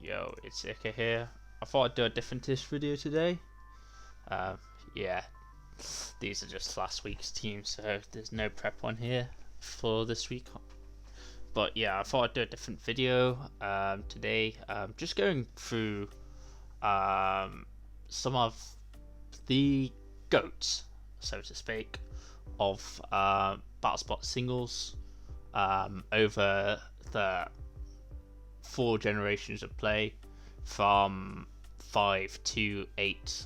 Yo, it's Ika here. I thought I'd do a different-ish video today. Um, yeah, these are just last week's teams, so there's no prep on here for this week. But yeah, I thought I'd do a different video today. Just going through some of the goats, so to speak, of BattleSpot singles over the 4 generations of play from 5 to 8.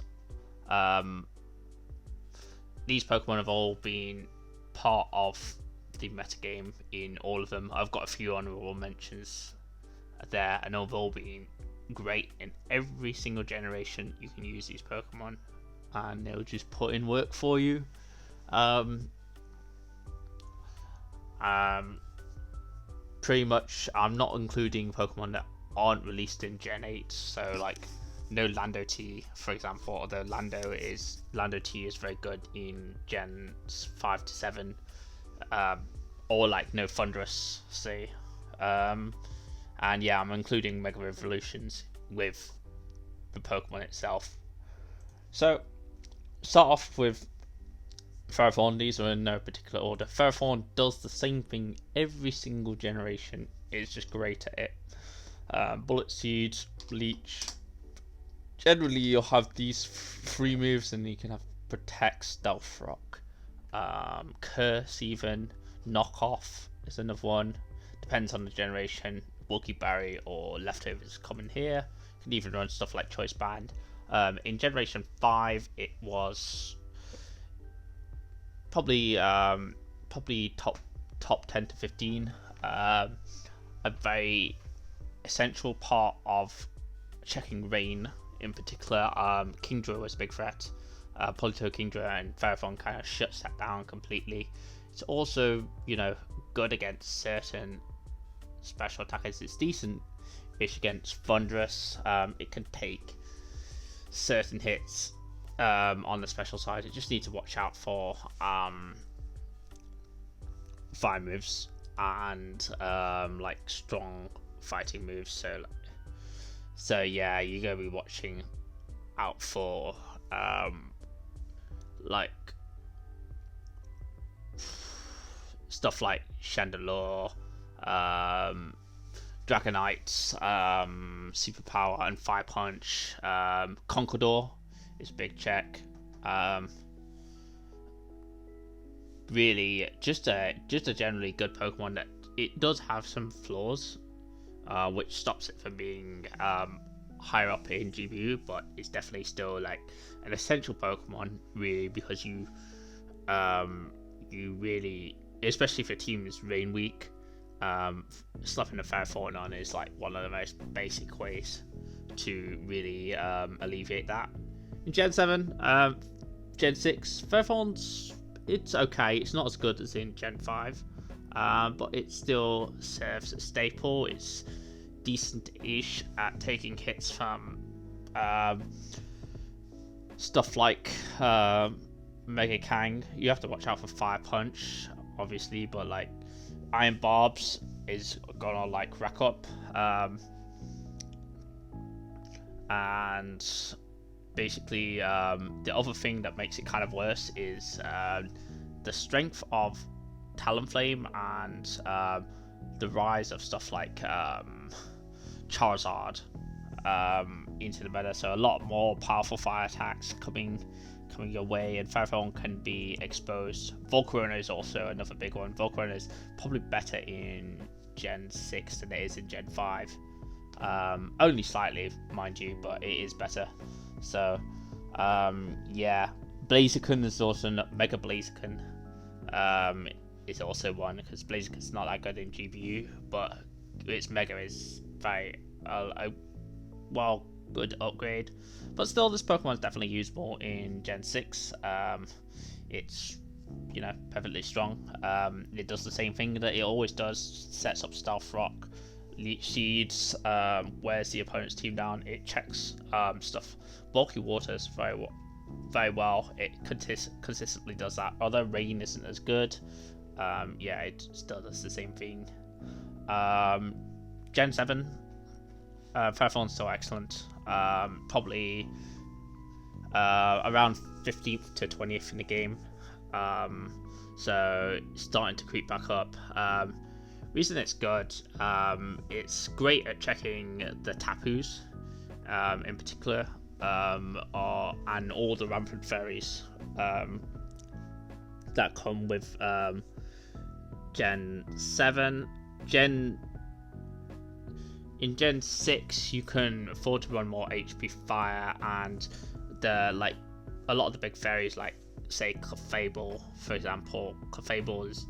These Pokemon have all been part of the metagame in all of them. I've got a few honorable mentions there, and they've all been great in every single generation. You can use these Pokemon and they'll just put in work for you. Pretty much, I'm not including Pokemon that aren't released in Gen 8, so like no Lando T, for example, although Lando T is very good in Gens 5 to 7, or like no Thundurus, say, and yeah, I'm including Mega Evolutions with the Pokemon itself. So, start off with Ferrothorn. These are in no particular order. Ferrothorn does the same thing every single generation. It's just great at it. Bullet Seed, Leech. Generally, you'll have these three moves, and you can have Protect, Stealth Rock, Curse, even Knock Off is another one. Depends on the generation. Bulky Barrier or Leftovers come in here. You can even run stuff like Choice Band. In Generation 5, it was probably top 10 to 15. A very essential part of checking rain in particular. Kingdra was a big threat. Polito Kingdra and Ferrothorn kind of shuts that down completely. It's also, good against certain special attackers. It's decent-ish against Thundurus. It can take certain hits on the special side. You just need to watch out for fire moves and like strong fighting moves. So yeah, you're gonna be watching out for like stuff like Chandelure, Dragonite, Superpower, and Fire Punch. Conqueror is a big check. Really, just a generally good Pokemon that it does have some flaws, which stops it from being higher up in GBU, but it's definitely still like an essential Pokemon, really, because you really, especially if your team is rain weak, slapping a Ferrothorn on is like one of the most basic ways to really alleviate that. In Gen 7, Gen 6, Ferrothorn's, it's okay. It's not as good as in Gen 5, but it still serves a staple. It's decent-ish at taking hits from stuff like Mega Kang. You have to watch out for Fire Punch, obviously, but like Iron Barbs is gonna like rack up, and basically the other thing that makes it kind of worse is the strength of Talonflame and the rise of stuff like Charizard into the meta. So a lot more powerful fire attacks coming your way, and Ferrothorn can be exposed. Volcarona is also another big one. Volcarona is probably better in Gen 6 than it is in Gen 5. Only slightly, mind you, but it is better. So, yeah. Blaziken is also Mega Blaziken. Is also one, because Blaziken's not that good in GBU, but its Mega is very good upgrade. But still, this Pokemon is definitely usable in Gen 6. It's perfectly strong. It does the same thing that it always does. Sets up Stealth Rock, Leech Seeds, wears the opponent's team down. It checks stuff. Bulky Waters very well. It consistently does that. Although Rain isn't as good, it still does the same thing. Gen 7, Fairphon's still excellent. Probably around 15th to 20th in the game. So it's starting to creep back up. Reason it's good, it's great at checking the tapus, in particular, and all the rampant fairies that come with Gen 7. In Gen 6, you can afford to run more HP fire, and a lot of the big fairies, like say Clefable, for example. Clefable is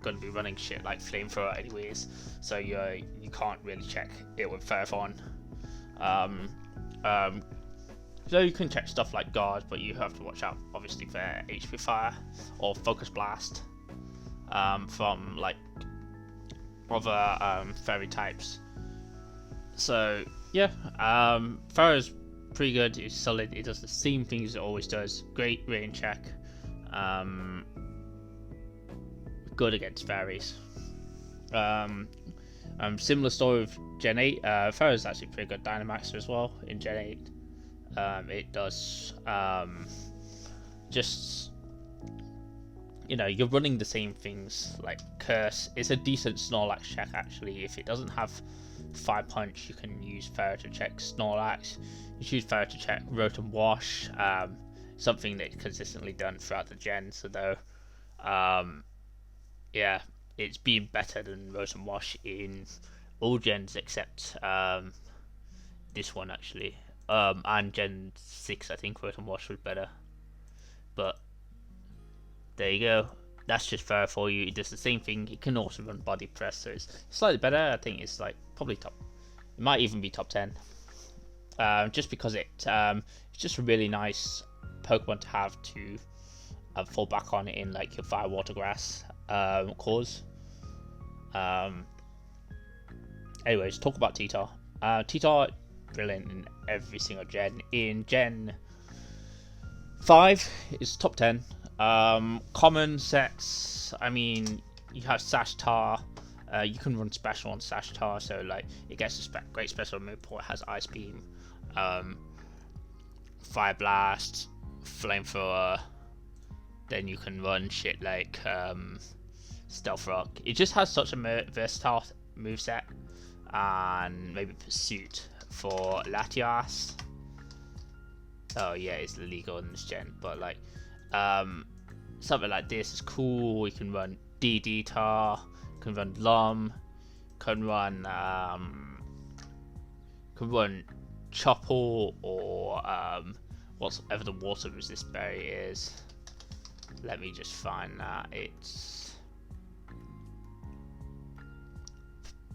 going to be running shit like flamethrower anyways, so you can't really check it with Fairphone. So you can check stuff like guards, but you have to watch out obviously for HP fire or focus blast from like other fairy types. So yeah, Pharaoh's pretty good. It's solid. It does the same things it always does. Great range check. Good against fairies. Similar story with Gen 8. Pharaoh's actually pretty good Dynamaxer as well in Gen 8. It does just, you're running the same things like Curse. It's a decent Snorlax check actually. If it doesn't have Fire Punch, you can use Pharaoh to check Snorlax. You choose Pharaoh to check Rotom Wash. Something that's consistently done throughout the gens. So though, yeah, it's been better than Rotom Wash in all gens except this one actually. And Gen 6, I think Rotom Wash was better. But there you go. That's just fair for you. It does the same thing. It can also run Body Press, so it's slightly better. I think it's like probably top. It might even be top 10. Just because it's just a really nice Pokemon to have to fall back on in like your Fire Water Grass cores. Anyways, talk about T-Tar. T-Tar, brilliant in every single gen. In Gen 5, it's top 10. Common sets, I mean, you have Sash Tar. You can run special on Sash Tar, so like it gets a great special move pool. It has Ice Beam, Fire Blast, Flamethrower. Then you can run shit like Stealth Rock. It just has such a versatile moveset, and maybe Pursuit for Latias. Oh yeah, it's illegal in this gen, but like something like this is cool. You can run DD Tar, you can run Lum, can run Chopple, or whatever the water resist berry is. Let me just find that. It's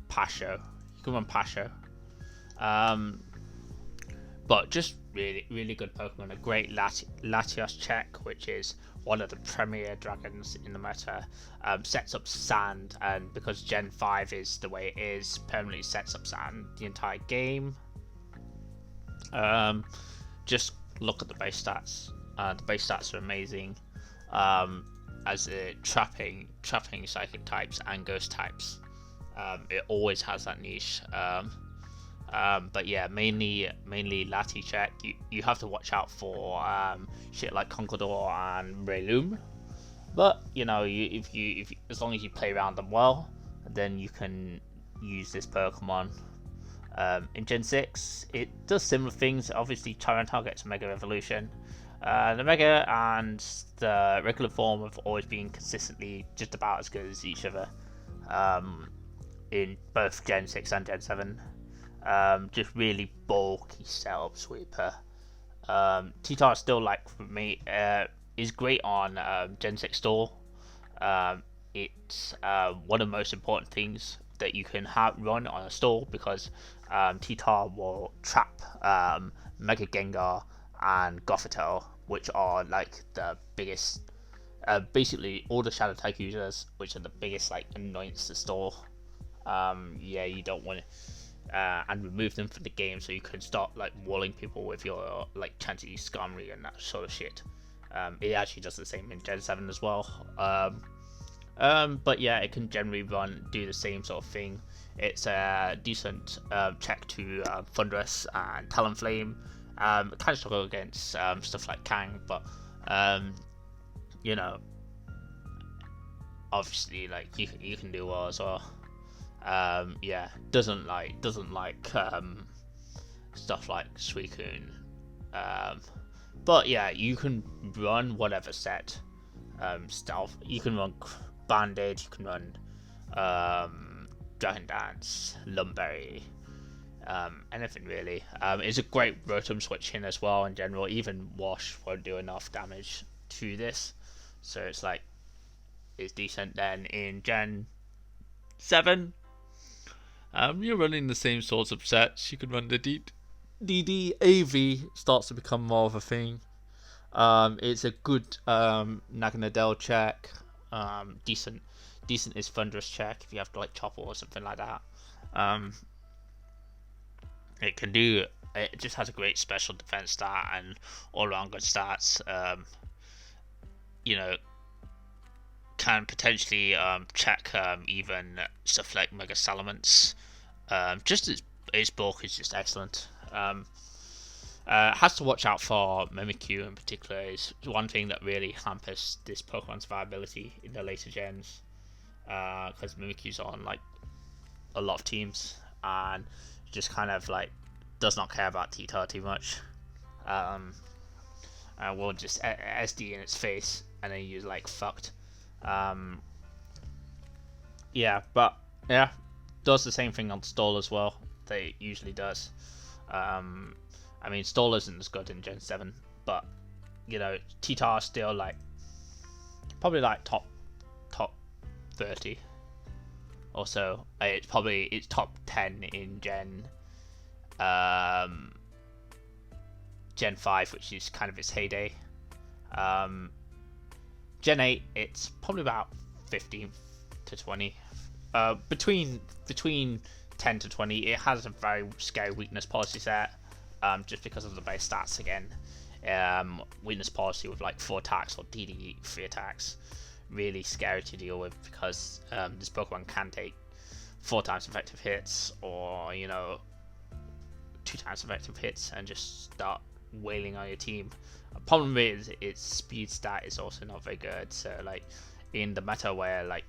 Pasho. You can run Pasho. But just really good Pokemon. A great Latios check, which is one of the premier dragons in the meta. Sets up Sand, and because Gen 5 is the way it is, permanently sets up Sand the entire game. Just look at the base stats. The base stats are amazing. As trapping psychic types and ghost types. It always has that niche. But yeah, mainly Lati check. You have to watch out for shit like Conqueror and Breloom. But if as long as you play around them well, then you can use this Pokemon. In Gen 6, it does similar things. Obviously, Tyranitar gets Mega Evolution. The Mega and the regular form have always been consistently just about as good as each other in both Gen 6 and Gen 7. Just really bulky setup sweeper. T-Tar still, like for me, is great on Gen 6 store. It's one of the most important things that you can run on a store, because T-Tar will trap Mega Gengar and Gothitelle, which are like the biggest, basically all the Shadow type users, which are the biggest like annoyance to store. Yeah, you don't want to, and remove them from the game, so you can start like walling people with your like Chansey Skarmory and that sort of shit. It actually does the same in Gen 7 as well. But yeah, it can generally do the same sort of thing. It's a decent check to Thunderous and Talonflame. Kind of struggle against stuff like Kang, but you know, obviously, like you can do well as well. Yeah, doesn't like stuff like Suicune. But yeah, you can run whatever set. Stealth. You can run Bandage. You can run Dragon Dance, Lumberry, anything really. It's a great Rotom switch in as well in general. Even Wash won't do enough damage to this, so it's like it's decent. Then in Gen 7, you're running the same sorts of sets. You can run the DD starts to become more of a thing. It's a good Naganadel check. Decent is Thunderous check if you have to like Chopper or something like that. It can do. It just has a great special defense stat and all around good stats. You know, can potentially check even stuff like Mega Salamence. Just its bulk is just excellent. Has to watch out for Mimikyu in particular. Is one thing that really hampers this Pokemon's viability in the later gens, because Mimikyu's on like a lot of teams and just kind of like does not care about T-Tar too much. And will just SD in its face and then you're like fucked. Yeah, but yeah, does the same thing on Stall as well. They usually does. I mean, Stall isn't as good in Gen 7, but you know, T-Tar still like probably like top 30 or so. It's top 10 in Gen 5, which is kind of its heyday. Gen 8, it's probably about 15 to 20. Between 10 to 20, it has a very scary weakness policy set. Just because of the base stats again. Weakness policy with like 4 attacks or DD 3 attacks. Really scary to deal with because this Pokemon can take 4 times effective hits or, you know, 2 times effective hits and just start wailing on your team. The problem is its speed stat is also not very good. So like in the meta where like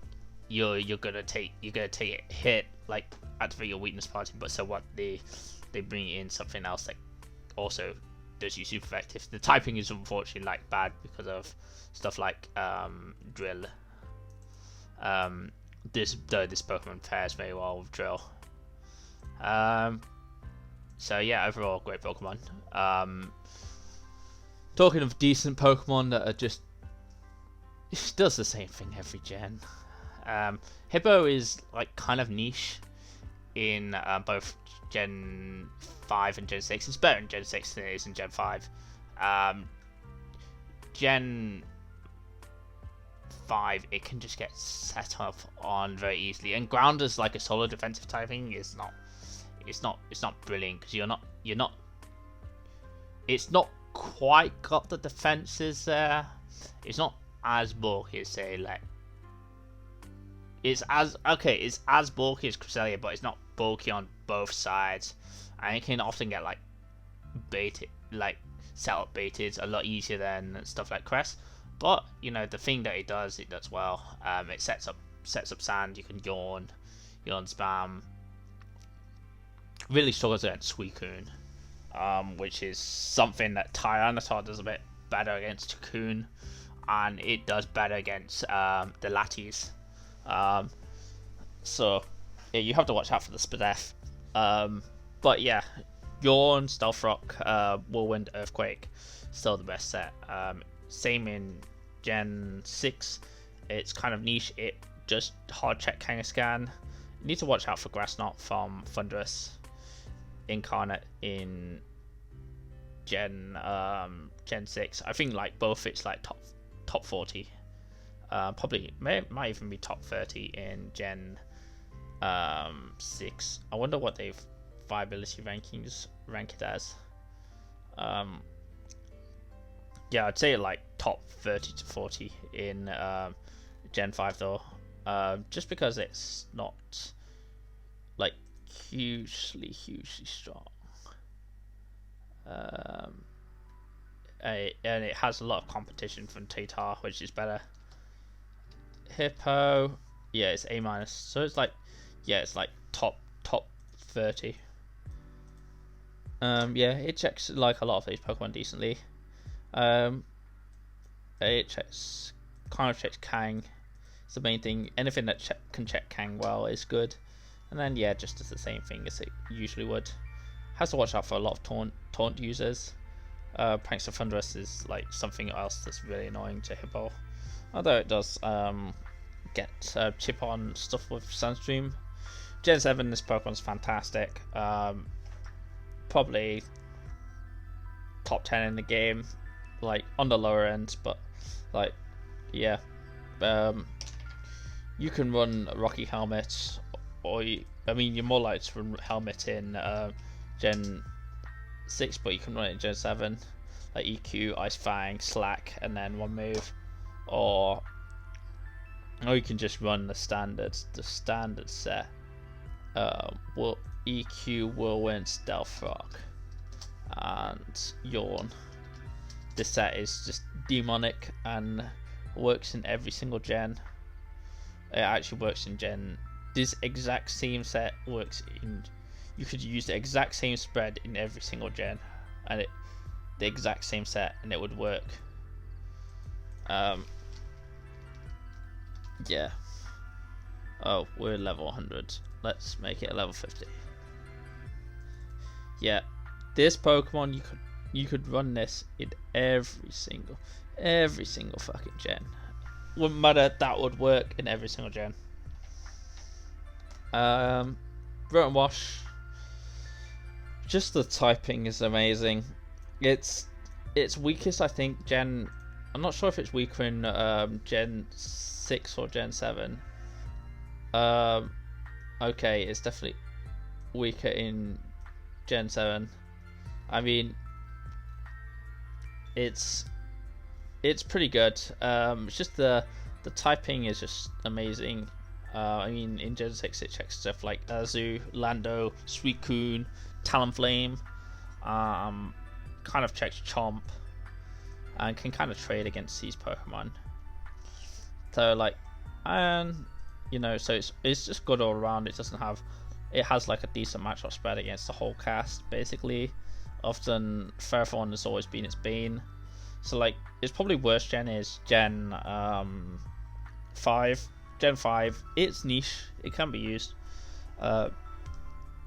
you're gonna take a hit, like activate your weakness policy, but so what they bring in something else that also does you super effective. The typing is unfortunately like bad because of stuff like Drill. This Pokemon pairs very well with Drill. So yeah, overall great Pokemon. Talking of decent Pokemon that are just does the same thing every gen. Hippo is like kind of niche in both Gen 5 and Gen 6. It's better in Gen 6 than it is in Gen 5. Gen 5, it can just get set up on very easily, and Grounder's like a solo defensive typing is not. It's not brilliant because it's not quite got the defenses there. It's not as bulky as say like. It's as bulky as Cresselia, but it's not bulky on both sides, and it can often get like baited, like setup baited a lot easier than stuff like Cress. But you know, the thing that it does well. It sets up sand. You can yawn spam. Really struggles against Suicune, which is something that Tyranitar does a bit better against Cocoon, and it does better against the Latis. So yeah, you have to watch out for the Spadef. But yeah, Yawn, Stealth Rock, Whirlwind, Earthquake, still the best set. Same in Gen 6. It's kind of niche. It just hard check Kangaskhan. You need to watch out for Grass Knot from Thunderous Incarnate in Gen 6. I think like both it's like top 40. Probably might even be top 30 in Gen 6. I wonder what they've viability rankings rank it as. Yeah, I'd say like top 30 to 40 in Gen 5 though. just because it's not like hugely strong. And it has a lot of competition from Tatar, which is better. Hippo, yeah, it's A minus, so it's like, yeah, it's like top 30. Yeah, it checks like a lot of these Pokemon decently. It checks, kind of checks Kang. It's the main thing. Anything that can check Kang well is good. And then yeah, just does the same thing as it usually would. Has to watch out for a lot of taunt users. Pranks of Thunderous is like something else that's really annoying to Hippo. Although it does get chip on stuff with Sunstream. Gen 7, this Pokemon's fantastic. Probably top 10 in the game, like on the lower end, but like yeah. You can run Rocky Helmet, or you're more likely to run Helmet in Gen 6, but you can run it in Gen 7, like EQ, Ice Fang, Slack, and then one move, or you can just run the standard set. EQ, Whirlwind, Stealth Rock, and Yawn. This set is just demonic and works in every single gen. It actually works in Gen. This exact same set works in. You could use the exact same spread in every single gen, and the exact same set, and it would work. Yeah. Oh, we're level 100. Let's make it a level 50. Yeah, this Pokemon you could run this in every single fucking gen. Wouldn't matter, that would work in every single gen. Rotom Wash. Just the typing is amazing. It's weakest, I think, Gen. I'm not sure if it's weaker in Gen 6 or Gen 7. Okay, it's definitely weaker in Gen 7. I mean, it's pretty good. It's just the typing is just amazing. I mean, in Gen 6 it checks stuff like Azu, Lando, Suicune, Talonflame, kind of checks Chomp, and can kind of trade against these Pokemon. So like, so it's just good all around. It has like a decent matchup spread against the whole cast, basically. Often Ferrothorn has always been its bane. So like, its probably worst gen is Gen 5. Gen 5, it's niche, it can be used.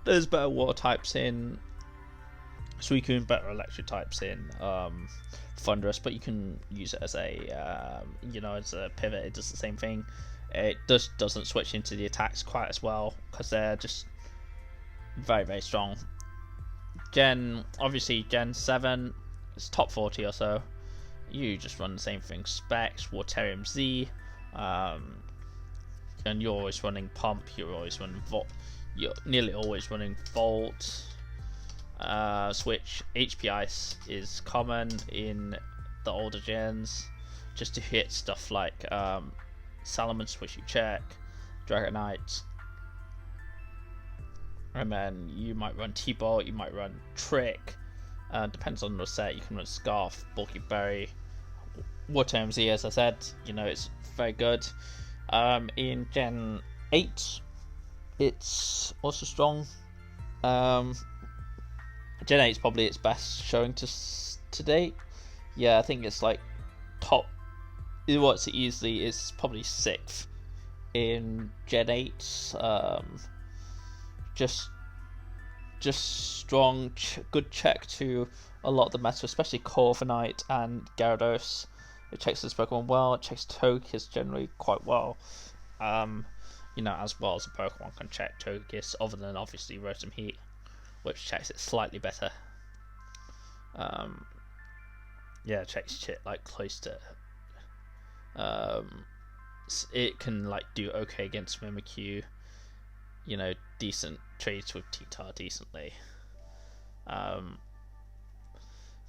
There's better water types in Suicune, better electric types in Thunderous, but you can use it as a as a pivot. It does the same thing. It doesn't switch into the attacks quite as well because they're just very strong. Obviously Gen 7 is top 40 or so. You just run the same thing: Specs, Waterium Z, and you're always running Pump. You're always running Volt. You're nearly always running Volt. Switch. HP Ice is common in the older gens, just to hit stuff like Salamence, which you check, Dragonite, and then you might run T-Bolt, you might run Trick. Depends on the set. You can run Scarf, Bulky Berry, Water MZ. As I said, it's very good. In Gen 8, it's also strong. Gen 8 is probably its best showing to date. Yeah, I think it's like top. It's easily. It's probably 6th in Gen 8. Just strong, good check to a lot of the meta, especially Corviknight and Gyarados. It checks this Pokemon well. It checks Togekiss generally quite well. As well as a Pokemon can check Togekiss, other than obviously Rotom Heat, which checks it slightly better. It checks shit like close to. It can like do okay against Mimikyu. Decent trades with T-Tar decently.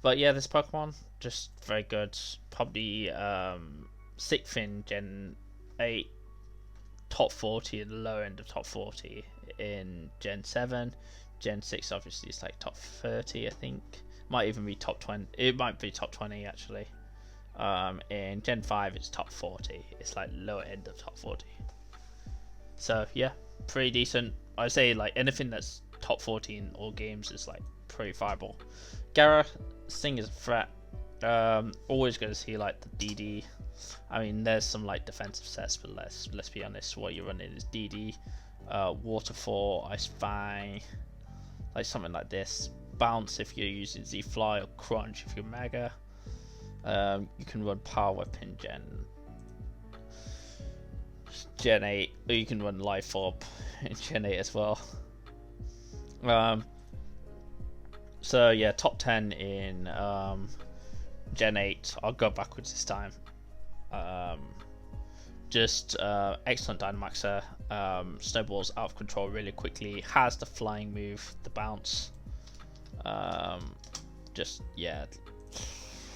But yeah, this Pokemon just very good. Probably 6th in Gen 8, top 40 and the lower end of top 40 in Gen 7. Gen 6 obviously is like top 30, I think. Might even be top 20. It might be top 20 actually. In Gen 5 it's top 40. It's like lower end of top 40. So yeah, pretty decent. I'd say like anything that's top 40 in all games is like pretty viable. Gara, Sting is a threat. Always going to see like the DD. I mean, there's some like defensive sets, but let's be honest. What you're running is DD, Waterfall, Ice Fang, like something like this. Bounce if you're using Z Fly, or Crunch if you're Mega. You can run Power Whip in Gen 8, or you can run Life Orb in Gen 8 as well. So yeah, top 10 in Gen 8. I'll go backwards this time. Excellent Dynamaxer. Snowballs out of control really quickly. Has the flying move, the bounce. Yeah.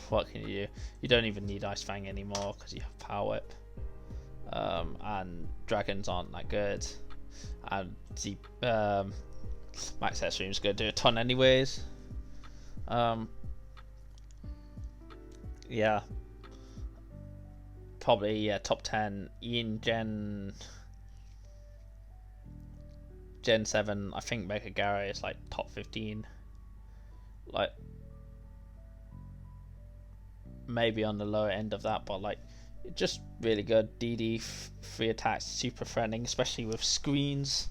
What can you do? You don't even need Ice Fang anymore because you have Power Whip. And dragons aren't that good. And the Max Airstream is going to do a ton anyways. Yeah. Probably top 10 in Gen 7. I think Mega Gara is like top 15. Like maybe on the lower end of that, but like just really good. DD, free attacks, super threatening, especially with screens.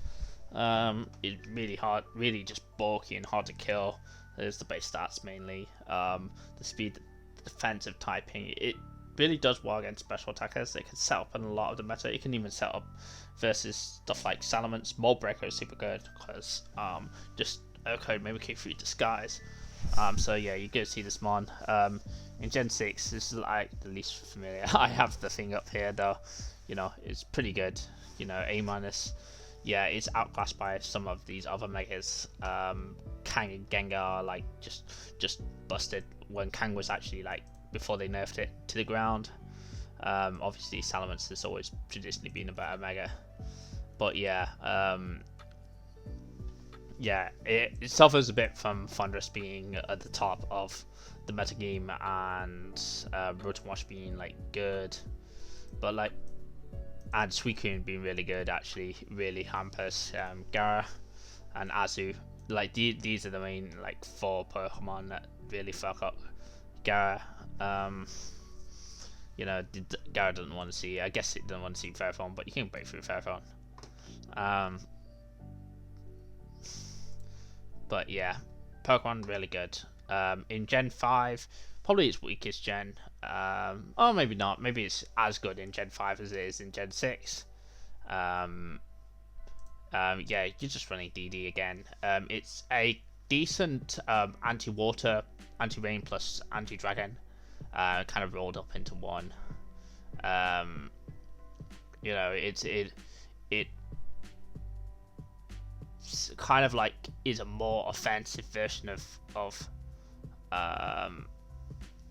It's really hard, really just bulky and hard to kill. There's the base stats mainly. The speed, the defensive typing. It really does well against special attackers. They can set up in a lot of the meta. You can even set up versus stuff like Salamence. Mold Breaker is super good because just code Mimicry through disguise. So yeah, you go see this mon. In Gen 6, this is like the least familiar. I have the thing up here though. You know, it's pretty good. You know, A minus. Yeah, it's outclassed by some of these other megas. Kang and Gengar like just busted when Kang was actually like before they nerfed it to the ground. Obviously Salamence has always traditionally been a better mega, but yeah, it suffers a bit from Thundurus being at the top of the metagame and Rotom being like good, but like and Suicune being really good actually really hampers Gara and Azu. Like these are the main like 4 Pokemon that really fuck up Gara. You know, Gara doesn't want to see. I guess it doesn't want to see Ferrothorn, but you can break through Ferrothorn. But yeah, Pokemon really good. In Gen 5, probably its weakest gen. Or maybe not. Maybe it's as good in Gen 5 as it is in Gen 6. Yeah, you're just running DD again. It's a decent anti-water, anti-rain plus anti-dragon, kind of rolled up into one. You know, it kind of like is a more offensive version of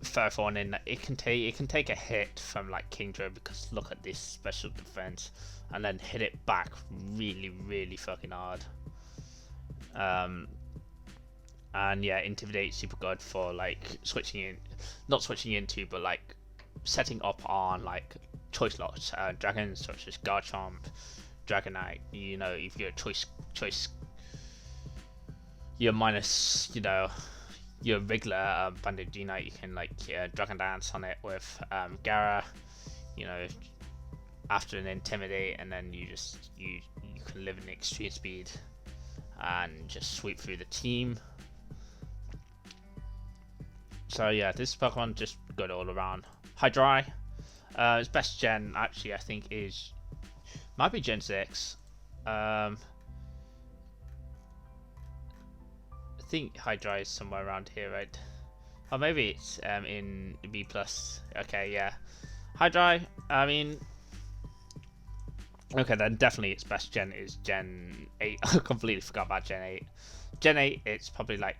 Ferrothorn in that it can take a hit from like Kingdra because look at this special defense and then hit it back really fucking hard. And yeah, Intimidate super good for like not switching into, but like setting up on like choice lots, dragons such as Garchomp, Dragonite. You know, if you're choice, you're minus, you know, your regular Banded G-Knight, you can like Dragon Dance on it with Gara, you know, after an Intimidate, and then you can live in extreme speed and just sweep through the team. So yeah, this Pokemon just good all around. Hydrai, its best gen actually I think might be Gen 6. I think Hydrai is somewhere around here, right? Or maybe it's in B+. Okay, yeah. Hydrai, I mean... Okay, then definitely its best gen is Gen 8. I completely forgot about Gen 8. Gen 8, it's probably like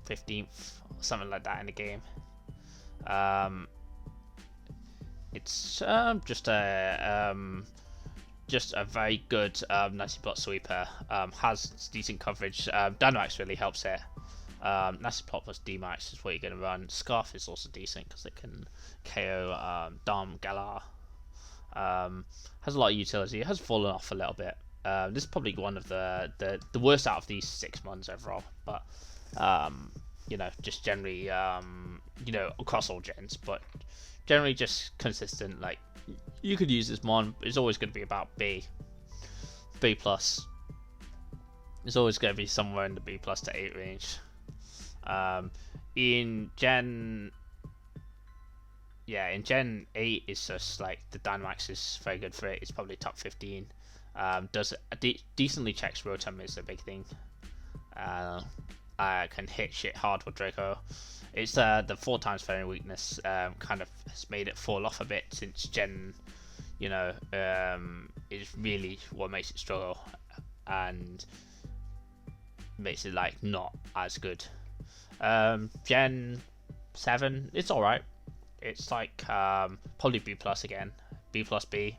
15th or something like that in the game. It's just a just a very good Nasty Plot sweeper. Has decent coverage. Dynamax really helps it. Nasty Plot plus D-Max is what you're going to run. Scarf is also decent because it can KO Dom Galar. Has a lot of utility. It has fallen off a little bit. This is probably one of the worst out of these 6 months overall. But just generally, across all gens, but generally just consistent. Like, you could use this mon. It's always going to be about B plus. It's always going to be somewhere in the B plus to 8 range. In Gen 8, it's just like the Dynamax is very good for it. It's probably top 15. Does decently checks Rotom is a big thing. Can hit shit hard with Draco. It's the 4 times fairy weakness kind of has made it fall off a bit since Gen, is really what makes it struggle and makes it like not as good. Gen 7, it's alright. It's like probably B plus again, B plus B.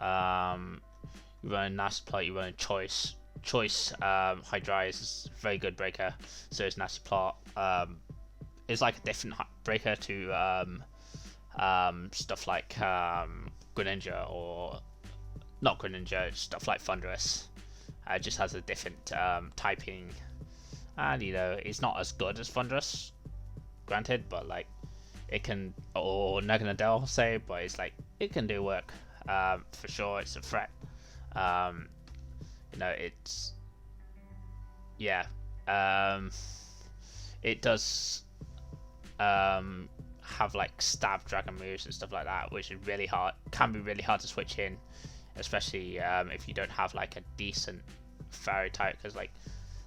You run Nasty Plot, you run Choice. Hydra is a very good breaker, so it's Nasty Plot. It's like a different breaker to stuff like Greninja, or not Greninja, stuff like Thunderous. It just has a different typing, and it's not as good as Thunderous, granted, but like it can, or Naganadel say, but it's like it can do work. For sure, it's a threat. It's it does have like stab dragon moves and stuff like that, which is really hard. Can be really hard to switch in, especially if you don't have like a decent fairy type, because like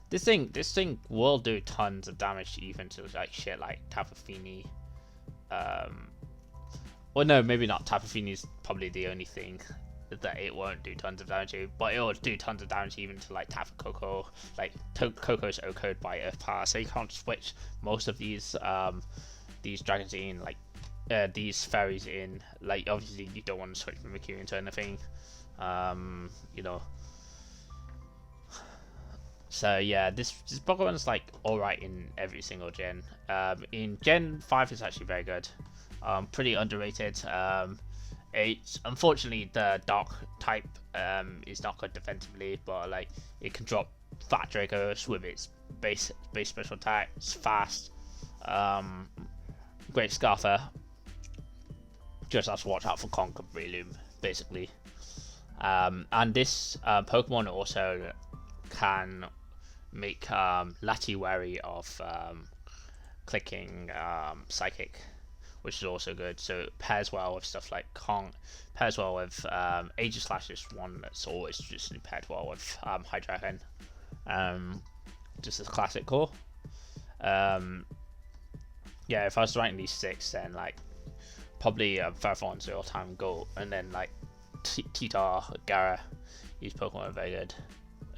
this thing will do tons of damage even to like shit like Tapu Fini. Well, no, maybe not. Tapu Fini is probably the only thing that it won't do tons of damage to, but it will do tons of damage even to like Tapu Koko. Like Koko's O-code by Earth Power, so you can't switch most of these dragons in, like these fairies in. Like, obviously you don't want to switch Mimikyu into anything, So yeah, this Pokemon's like alright in every single gen. In Gen 5 it's actually very good. Pretty underrated. It's unfortunately the dark type is not good defensively, but like it can drop Fat Dracos with its base special attack. It's fast. Great Scarfer. Just have to watch out for Conquer Breloom, basically. And this Pokemon also can make Lati wary of clicking Psychic, which is also good. So it pairs well with stuff like Kong, pairs well with Aegislash is one that's always just paired well with Hydreigon. Just a classic core. Yeah, if I was ranking these 6, then like probably Ferrothorn's all-time goal, and then like Titar, Gara, these Pokemon are very good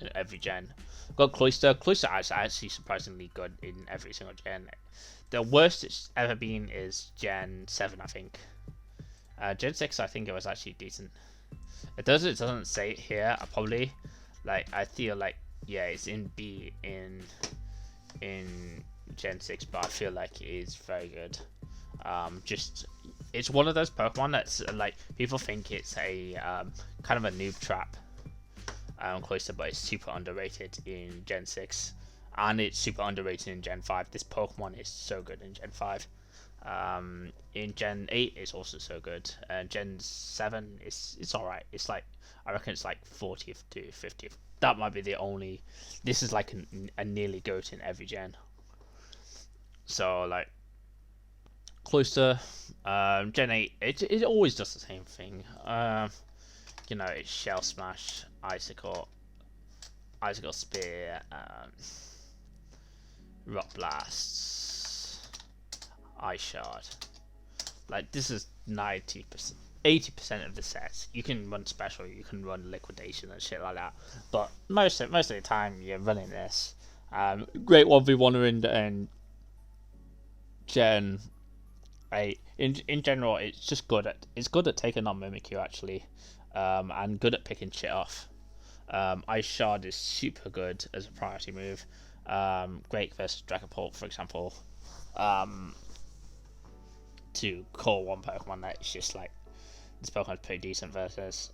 in every gen. Got Cloyster. Cloyster is actually surprisingly good in every single gen. The worst it's ever been is Gen 7, I think. Gen 6, I think it was actually decent. It doesn't say it here. I feel like, yeah, it's in B in Gen 6, but I feel like it is very good. It's one of those Pokemon that's like, people think it's a kind of a noob trap. Cloyster, but it's super underrated in Gen 6, and it's super underrated in Gen 5. This Pokemon is so good in Gen 5. In Gen 8 it's also so good, and Gen 7 it's alright. It's like, I reckon it's like 40th to 50th. That might be the only, this is like a nearly GOAT in every gen. So like Cloyster, Gen 8, it always does the same thing. It's Shell Smash, Icicle Spear, Rock Blast, Ice Shard. Like, this is 90%, 80% of the sets. You can run special, you can run liquidation and shit like that, but most of the time you're running this. Great 1v1 in Gen 8. In general, it's just good at taking on Mimikyu actually. and good at picking shit off. Ice Shard is super good as a priority move. Great versus Dragapult, for example. To call one Pokemon that it's just like this Pokemon's pretty decent versus.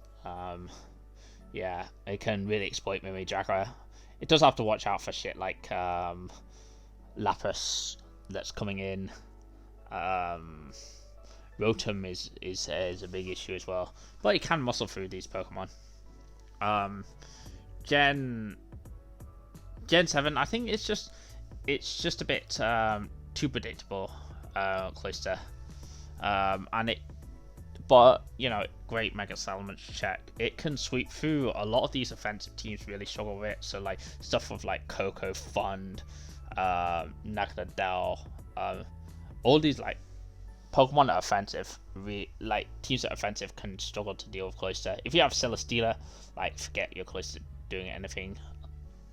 Yeah, it can really exploit Mimidraga. It does have to watch out for shit like Lapras that's coming in. Rotom is a big issue as well, but it can muscle through these Pokemon. Gen 7, I think it's just a bit too predictable, Cloyster. And it, but you know, great Mega Salamence check. It can sweep through a lot of these offensive teams really struggle with. So like stuff with like Coco Fund, Naganadel, all these like Pokemon that are offensive, like teams that are offensive can struggle to deal with Cloyster. If you have Celesteela, like forget your Cloyster doing anything.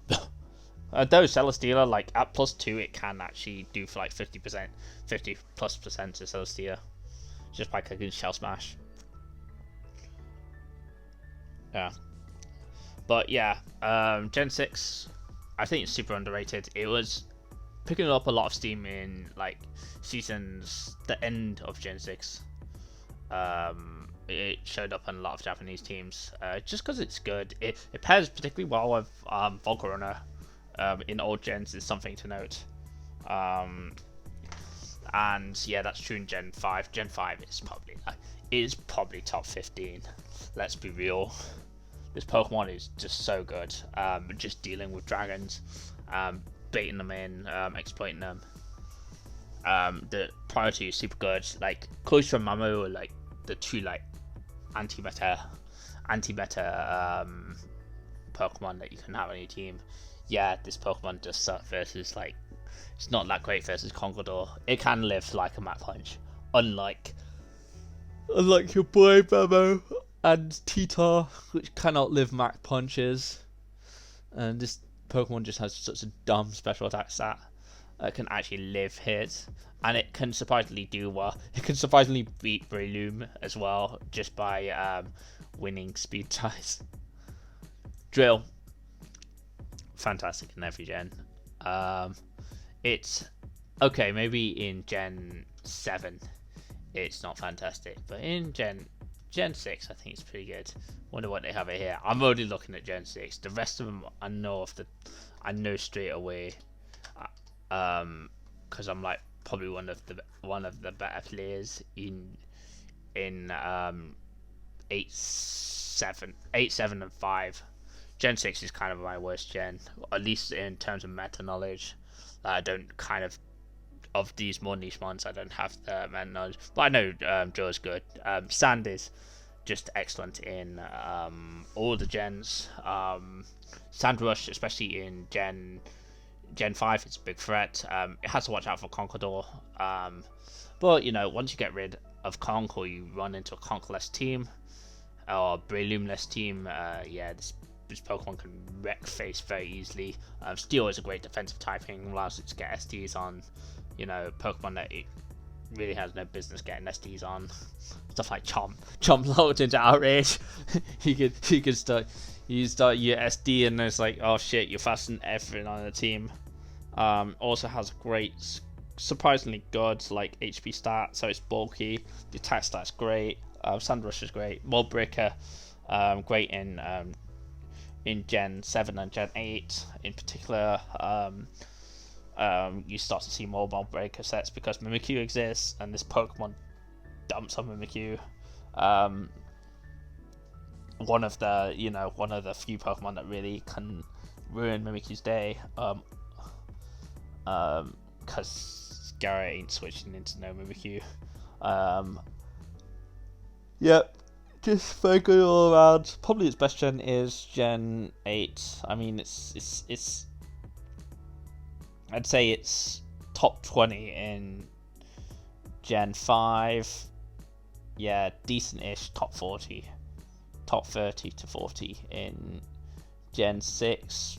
Though Celesteela, like at +2, it can actually do for like 50%, 50+% to Celesteela, just by clicking Shell Smash. Yeah, but yeah, Gen 6, I think it's super underrated. It was picking up a lot of steam in like seasons, the end of Gen 6. It showed up on a lot of Japanese teams, just because it's good. It pairs particularly well with Volcarona. In old gens is something to note. And yeah, that's true in Gen 5. Gen 5 is probably top 15. Let's be real. This Pokemon is just so good. Just dealing with dragons, baiting them in, exploiting them. The priority is super good. Like Cloyster and Mamo are like the two like anti-meta Pokemon that you can have on your team. Yeah, this Pokemon just sucks versus like it's not that great versus Conkeldurr. It can live like a Mach Punch, unlike your boy Mamo and Titar, which cannot live Mach Punches. And this Pokemon just has such a dumb special attack stat that can actually live hits, and it can surprisingly do well. It can surprisingly beat Breloom as well just by winning speed ties. Drill, fantastic in every gen. It's okay, maybe in Gen 7 it's not fantastic, but in Gen 6 I think it's pretty good. Wonder what they have it here. I'm already looking at Gen 6. The rest of them I know straight away, because I'm like probably one of the better players in 8, 7 and 5. Gen 6 is kind of my worst gen, at least in terms of meta knowledge. I don't of these more niche ones, I don't have the meta knowledge, but I know Joe's good. Sand is just excellent in all the gens. Sand Rush, especially in Gen 5, it's a big threat. It has to watch out for Conkeldurr. But you know, once you get rid of Conk, or you run into a Conk-less team or Breloom-less team, yeah, this Pokemon can wreck face very easily. Steel is a great defensive typing, allows it to get SDs on, you know, Pokemon that it really has no business getting SDs on. Stuff like Chomp. Chomp loads into Outrage. you could start your SD and it's like, oh shit, you're faster than everything on the team. Also has great, surprisingly good like HP stat, so it's bulky. The attack stat's great. Sand Rush is great. Mold Breaker, great in Gen 7 and Gen 8 in particular. You start to see more Mold Breaker sets because Mimikyu exists, and this Pokemon dumps on Mimikyu. One of the few Pokemon that really can ruin Mimikyu's day. Because Garrett ain't switching into no Mimikyu. Yep. Just very good all around. Probably its best gen is Gen 8. I mean, it's I'd say it's top 20 in Gen 5. Yeah, decent-ish top 40. Top 30 to 40 in Gen 6.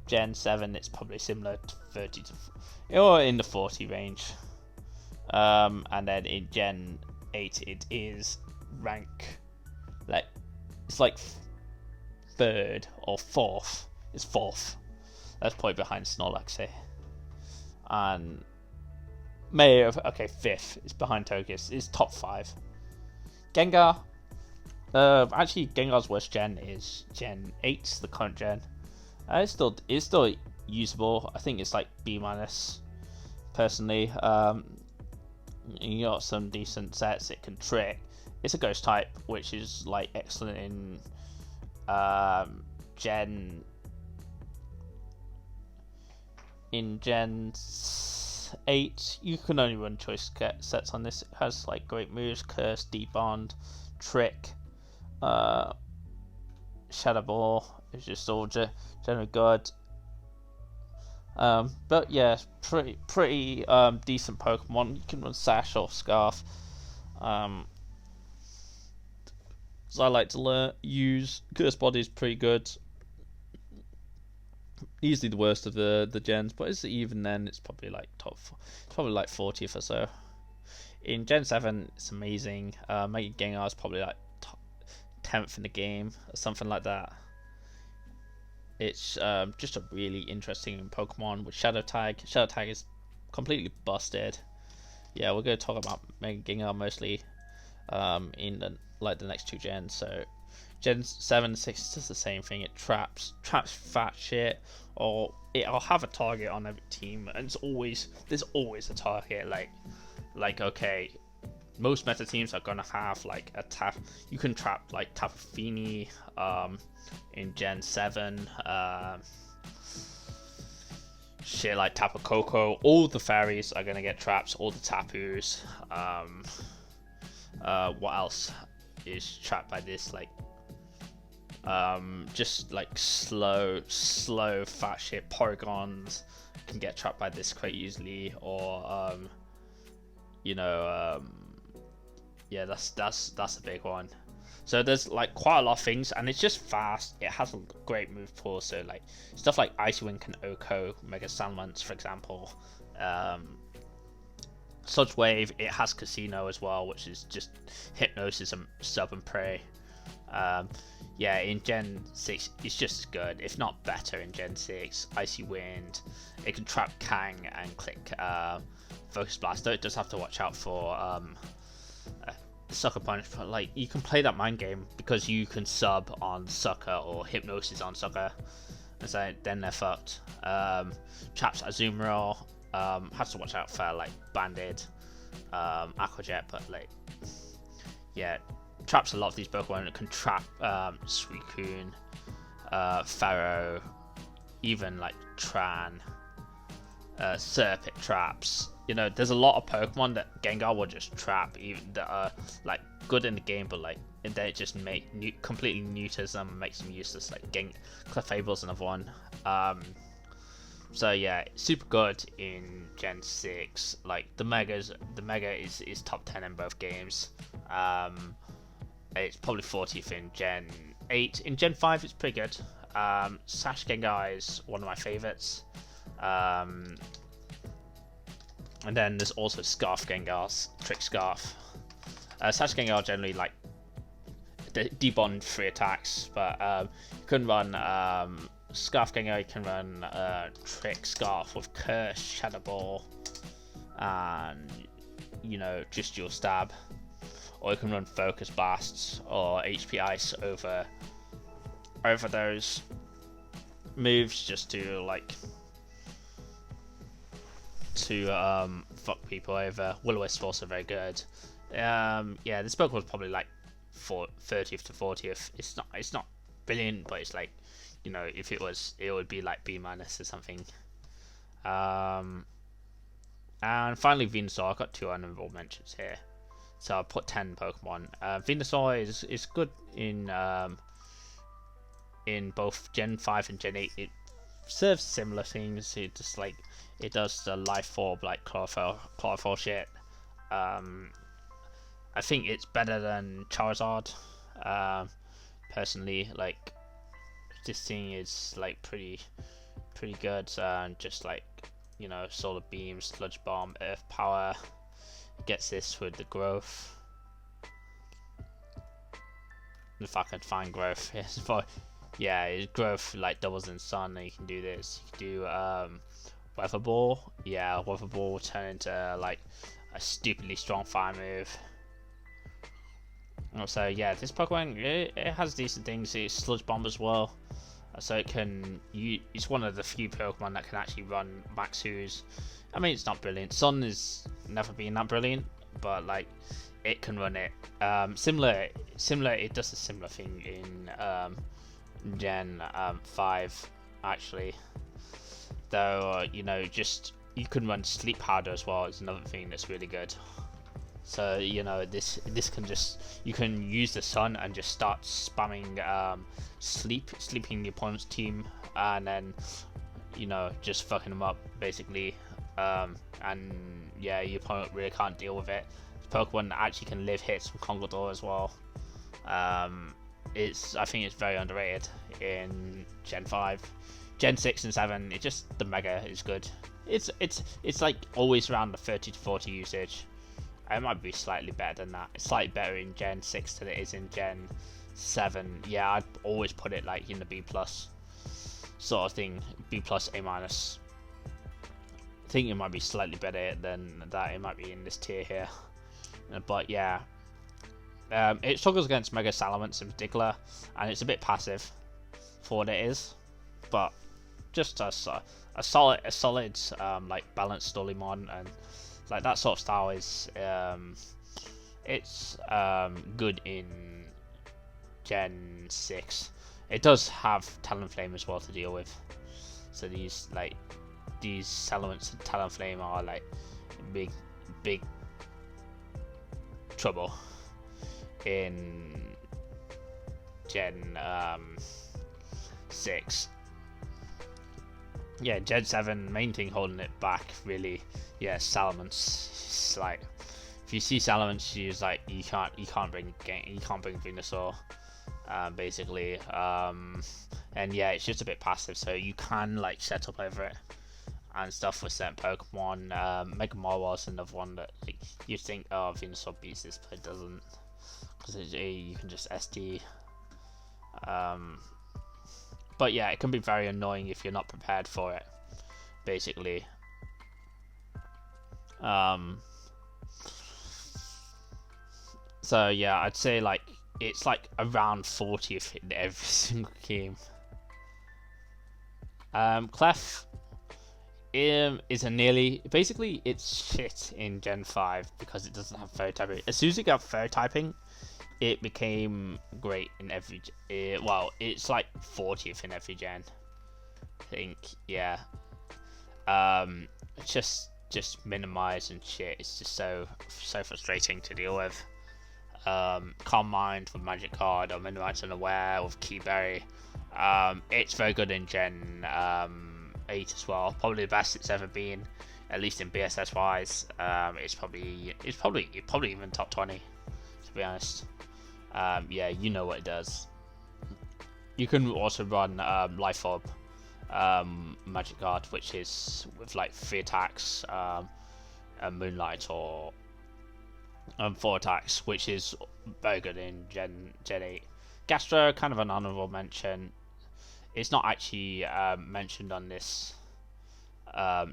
Gen 7, it's probably similar to 30 to... or in the 40 range. And then in Gen 8, it is rank... like it's like third or fourth. It's fourth. That's probably behind Snorlax here. And fifth. It's behind Togekiss. It's top 5. Gengar. Actually, Gengar's worst gen is Gen 8, the current gen. It's still usable. I think it's like B minus. Personally, you got some decent sets. It can trick. It's a ghost type, which is like excellent in Gen 8. You can only run choice sets on this. It has like great moves: Curse, Deep Bond, Trick, Shadow Ball. It's just all generally good. But yeah, pretty decent Pokemon. You can run Sash or Scarf. So I like to use Curse Body is pretty good. Easily the worst of the gens, but even then it's probably like it's probably like 40th or so. In Gen 7, it's amazing. Mega Gengar is probably like 10th in the game or something like that. It's just a really interesting Pokemon with Shadow Tag. Shadow Tag is completely busted. Yeah, we're going to talk about Mega Gengar mostly in the next 2 gens. So Gen 7 6 does the same thing. It traps fat shit, or it'll have a target on every team, and there's always a target. Like okay, most meta teams are gonna have like a tap. You can trap like Tapu Fini in Gen 7. Shit like Tapu Koko. All the fairies are gonna get traps. All the Tapus. What else is trapped by this? Like just like slow fat shit. Porygons can get trapped by this quite easily, or yeah, that's a big one. So there's like quite a lot of things, and it's just fast. It has a great move pool, so like stuff like Icy Wind can OHKO Mega Sandlance, for example. Sludge Wave, it has Casino as well, which is just Hypnosis and Sub and Prey. Yeah, in Gen 6, it's just as good, if not better in Gen 6. Icy Wind, it can trap Kang and click Focus Blast, though it does have to watch out for Sucker Punch, but like you can play that mind game because you can sub on Sucker or Hypnosis on Sucker, and so then they're fucked. Traps Azumarill, has to watch out for like Banded, Aqua Jet, but like yeah, traps a lot of these Pokemon. It can trap Suicune, Pharaoh, even like Tran, Serpent traps. You know, there's a lot of Pokemon that Gengar will just trap, even that are like good in the game, but like then it just completely neuters them and makes them useless. Like Clefable's another one. So yeah, super good in Gen 6. Like the Mega is top 10 in both games. It's probably 40th in Gen 8. In Gen 5, it's pretty good. Sash Gengar is one of my favorites. And then there's also Scarf Gengar's Trick Scarf. Sash Gengar generally like debond 3 attacks, but you can run Scarf Gengar. You can run Trick Scarf with Curse, Shadow Ball, and just your stab. Or you can run Focus Blasts or HP Ice over those moves just to fuck people over. Will-O-Wisp also very good. Yeah, this Pokemon was probably like 30th to 40th. It's not brilliant, but it's like, if it was, it would be like B- or something. And finally Venusaur. I've got 2 honorable mentions here, so I'll put 10 Pokemon. Venusaur is good in both Gen 5 and Gen 8. It serves similar things. It just like it does the life orb like chlorophyll shit. I think it's better than Charizard. Personally, like this thing is like pretty good. Just like Solar Beam, Sludge Bomb, Earth Power. Gets this with the growth. if I can find growth. Yes, but yeah, growth like doubles in sun, and you can do this. You can do weather ball. Yeah, weather ball will turn into like a stupidly strong fire move. Also, yeah, this Pokemon it has decent things. It's sludge bomb as well, so it can. It's one of the few Pokemon that can actually run Maxus. I mean, it's not brilliant. Sun has never been that brilliant, but like it can run it. Similar. It does a similar thing in Gen 5 actually. Though just you can run Sleep Powder as well. Is another thing that's really good. So this can you can use the sun and just start spamming sleeping the opponent's team, and then just fucking them up basically. And yeah, your opponent really can't deal with it. Pokemon actually can live hits from Congador as well. I think it's very underrated in Gen 5. Gen 6 and 7, the Mega is good. It's like always around the 30 to 40 usage. It might be slightly better than that. It's slightly better in Gen 6 than it is in Gen 7. Yeah, I'd always put it like in the B+ sort of thing. B+, A-. I think it might be slightly better than that. It might be in this tier here. But yeah, it struggles against Mega Salamence in particular, and it's a bit passive for what it is. But just a solid like balanced Stolimon, and like that sort of style is it's good in Gen 6. It does have Talonflame as well to deal with, so these Salamence and Talonflame are like big trouble in Gen 6. Yeah, Gen 7, main thing holding it back really, yeah, Salamence. Like if you see Salamence, she's like you can't bring Venusaur, basically. And yeah, it's just a bit passive, so you can like set up over it and stuff with certain Pokemon. Mega Marwar is another one that like you think, oh, Venusaur beats this, but it doesn't, because you can just SD. But yeah, it can be very annoying if you're not prepared for it, basically. So yeah, I'd say like it's like around 40th in every single game. Clef is a nearly, basically it's shit in Gen 5 because it doesn't have fairy typing. As soon as it got fairy typing, it became great in every well, it's like 40th in every gen, I think. Yeah, just minimize and shit. It's just so frustrating to deal with. Calm Mind with Magic Card, or Minimize Unaware with Keyberry. It's very good in Gen 8 as well. Probably the best it's ever been, at least in BSS wise. It's probably even top 20, to be honest. Yeah, you know what it does. You can also run Life Orb Magic Card, which is with like 3 attacks, Moonlight, or 4 attacks, which is very good in Gen 8. Gastro, kind of an honorable mention. It's not actually mentioned on this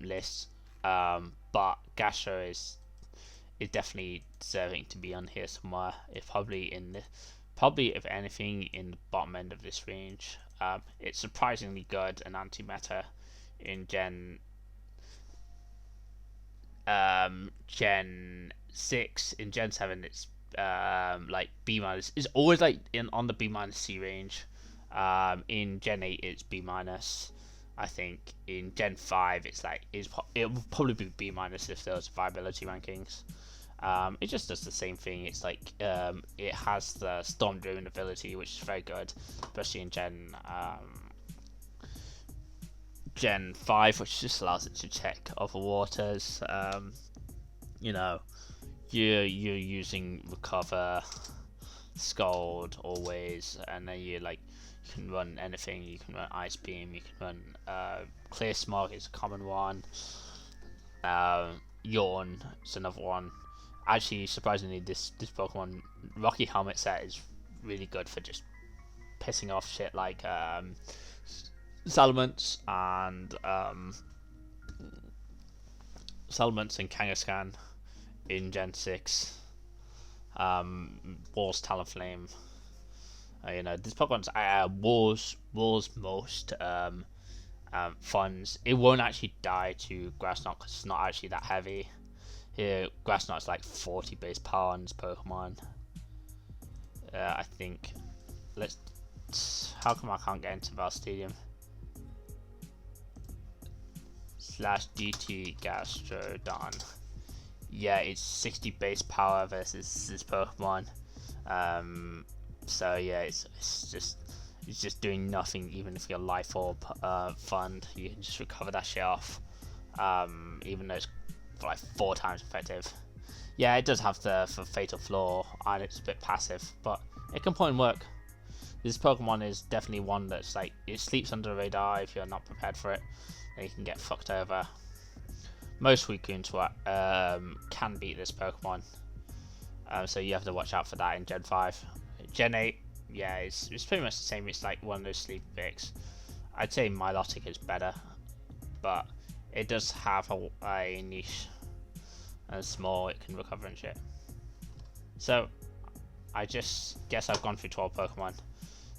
list, but Gastro is definitely deserving to be on here somewhere. It's probably if anything in the bottom end of this range. It's surprisingly good and anti-meta in Gen 6. In Gen 7 it's like B-. It's always like on the B-C range. In Gen 8 it's B-. I think in Gen 5 it's like it will probably be B- if there was viability rankings. It just does the same thing. It's like it has the Storm Driven ability, which is very good, especially in Gen 5, which just allows it to check other waters. You're using Recover, Scald always, and then you can run anything. You can run Ice Beam, you can run Clear Smog is a common one. Yawn is another one. Actually, surprisingly, this Pokemon Rocky Helmet set is really good for just pissing off shit like Salamence and Kangaskhan in Gen 6. War's Talonflame. You know, these Pokemon's War's most funds. It won't actually die to Grass Knot because it's not actually that heavy. Here, Grass Knot's like 40 base power on this Pokemon. I think. How come I can't get into Val Stadium? /DT Gastrodon. Yeah, it's 60 base power versus this Pokemon. So yeah, it's just doing nothing. Even if your Life Orb fund, you can just recover that shit off. Even though it's like 4 times effective. Yeah, it does have the Fatal Flaw, and it's a bit passive, but it can point and work. This Pokemon is definitely one that's like, it sleeps under the radar. If you're not prepared for it, then you can get fucked over. Most Suicunes can beat this Pokemon, so you have to watch out for that in Gen 5. Gen 8, yeah, it's pretty much the same. It's like one of those sleep picks. I'd say Milotic is better, but it does have a niche, and small, it can recover and shit. So I just guess I've gone through 12 Pokemon.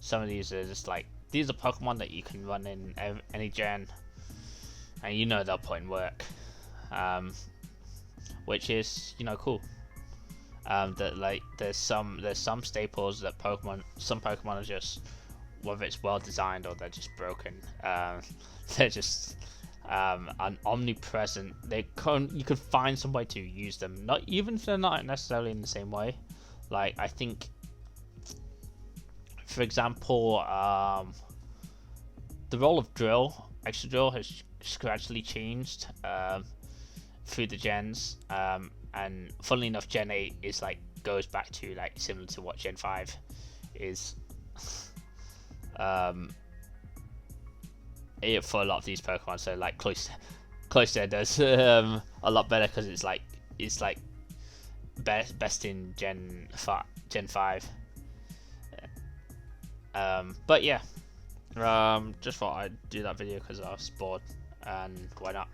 Some of these are just like, these are Pokemon that you can run in any gen, and you know they'll put in work, which is, you know, cool. That like there's some staples that some Pokemon are just, whether it's well designed or they're just broken. They're just omnipresent. You could find some way to use them, not even if they're not necessarily in the same way. Like, I think, for example, the role of Extra Drill has gradually changed through the gens, and funnily enough, Gen 8 is like, goes back to like similar to what Gen 5 is. For a lot of these Pokemon, so like Cloyster does a lot better because it's like best in Gen 5. But yeah, just thought I'd do that video because I was bored, and why not.